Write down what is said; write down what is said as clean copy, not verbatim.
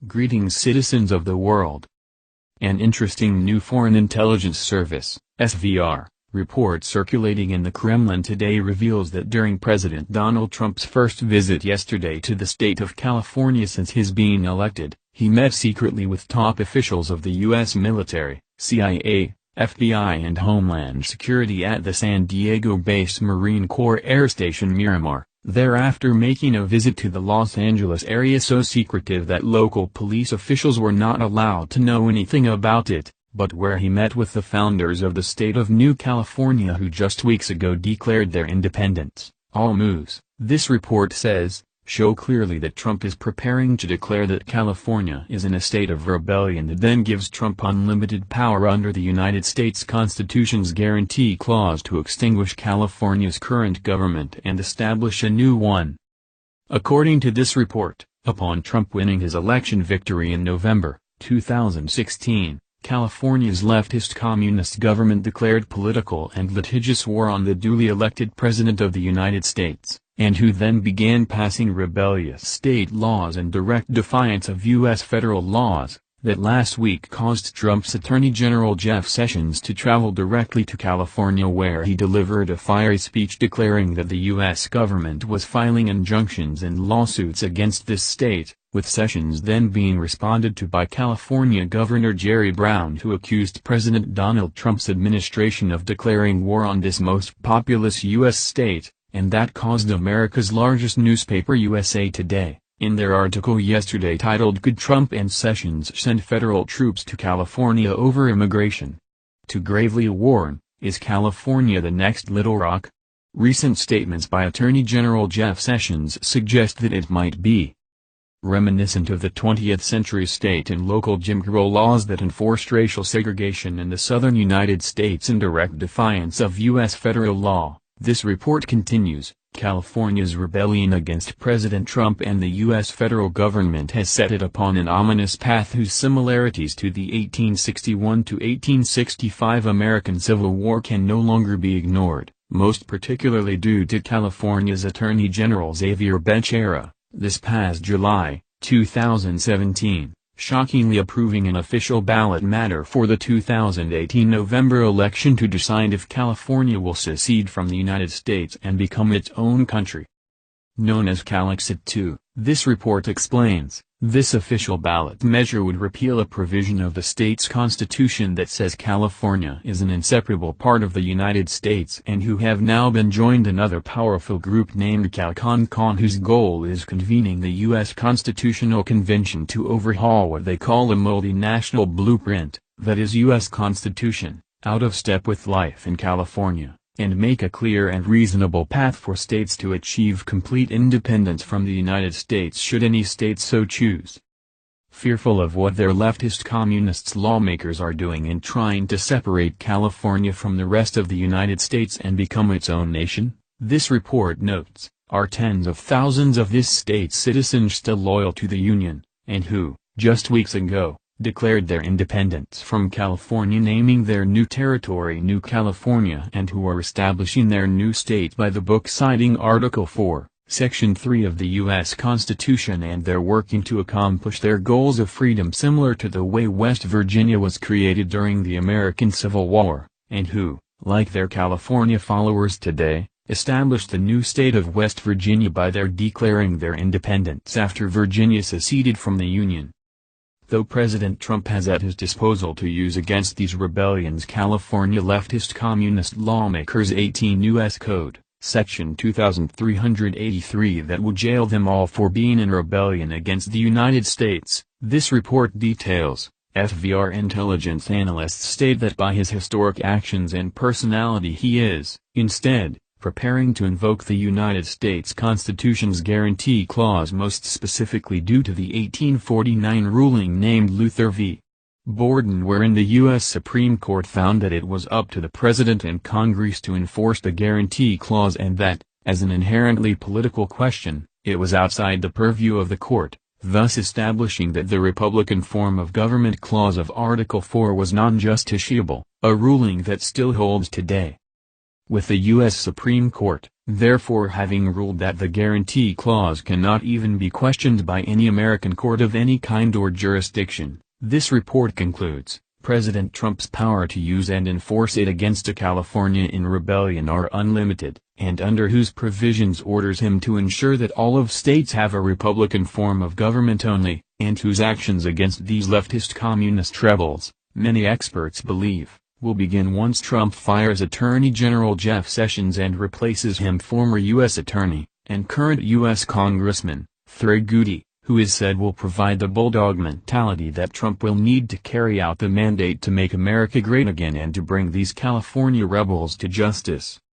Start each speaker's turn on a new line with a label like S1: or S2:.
S1: Greetings citizens of the world. An interesting new Foreign Intelligence Service (SVR) report circulating in the Kremlin today reveals that during President Donald Trump's first visit yesterday to the state of California since his being elected, he met secretly with top officials of the U.S. military, CIA, FBI and Homeland Security at the San Diego-based Marine Corps Air Station Miramar, thereafter making a visit to the Los Angeles area so secretive that local police officials were not allowed to know anything about it, but where he met with the founders of the state of New California who just weeks ago declared their independence. All moves, this report says, show clearly that Trump is preparing to declare that California is in a state of rebellion that then gives Trump unlimited power under the United States Constitution's guarantee clause to extinguish California's current government and establish a new one. According to this report, upon Trump winning his election victory in November 2016, California's leftist communist government declared political and litigious war on the duly elected President of the United States, and who then began passing rebellious state laws in direct defiance of U.S. federal laws, that last week caused Trump's Attorney General Jeff Sessions to travel directly to California where he delivered a fiery speech declaring that the U.S. government was filing injunctions and lawsuits against this state, with Sessions then being responded to by California Governor Jerry Brown who accused President Donald Trump's administration of declaring war on this most populous U.S. state, and that caused America's largest newspaper USA Today, in their article yesterday titled "Could Trump and Sessions Send Federal Troops to California Over Immigration?" to gravely warn, is California the next Little Rock? Recent statements by Attorney General Jeff Sessions suggest that it might be. Reminiscent of the 20th century state and local Jim Crow laws that enforced racial segregation in the southern United States in direct defiance of U.S. federal law, this report continues, California's rebellion against President Trump and the U.S. federal government has set it upon an ominous path whose similarities to the 1861 to 1865 American Civil War can no longer be ignored, most particularly due to California's Attorney General Xavier Becerra, this past July, 2017, shockingly approving an official ballot matter for the 2018 November election to decide if California will secede from the United States and become its own country. Known as Calexit II, this report explains, this official ballot measure would repeal a provision of the state's constitution that says California is an inseparable part of the United States and who have now been joined another powerful group named CalCon whose goal is convening the U.S. Constitutional Convention to overhaul what they call a multinational blueprint, that is U.S. Constitution, out of step with life in California, and make a clear and reasonable path for states to achieve complete independence from the United States should any state so choose. Fearful of what their leftist communists lawmakers are doing in trying to separate California from the rest of the United States and become its own nation, this report notes, are tens of thousands of this state's citizens still loyal to the Union, and who, just weeks ago, declared their independence from California, naming their new territory New California, and who are establishing their new state by the book citing Article 4, Section 3 of the U.S. Constitution, and they're working to accomplish their goals of freedom similar to the way West Virginia was created during the American Civil War, and who, like their California followers today, established the new state of West Virginia by their declaring their independence after Virginia seceded from the Union. Though President Trump has at his disposal to use against these rebellions California leftist communist lawmakers 18 U.S. Code, Section 2383 that will jail them all for being in rebellion against the United States, this report details, FVR intelligence analysts state that by his historic actions and personality he is, instead, preparing to invoke the United States Constitution's guarantee clause, most specifically due to the 1849 ruling named Luther v. Borden, wherein the U.S. Supreme Court found that it was up to the President and Congress to enforce the guarantee clause and that, as an inherently political question, it was outside the purview of the court, thus establishing that the Republican form of government clause of Article 4 was non-justiciable, a ruling that still holds today. With the U.S. Supreme Court, therefore having ruled that the guarantee clause cannot even be questioned by any American court of any kind or jurisdiction, this report concludes, President Trump's power to use and enforce it against a California in rebellion are unlimited, and under whose provisions orders him to ensure that all of states have a Republican form of government only, and whose actions against these leftist communist rebels, many experts believe, will begin once Trump fires Attorney General Jeff Sessions and replaces him former U.S. Attorney, and current U.S. Congressman, Thurgood, who is said will provide the bulldog mentality that Trump will need to carry out the mandate to make America great again and to bring these California rebels to justice.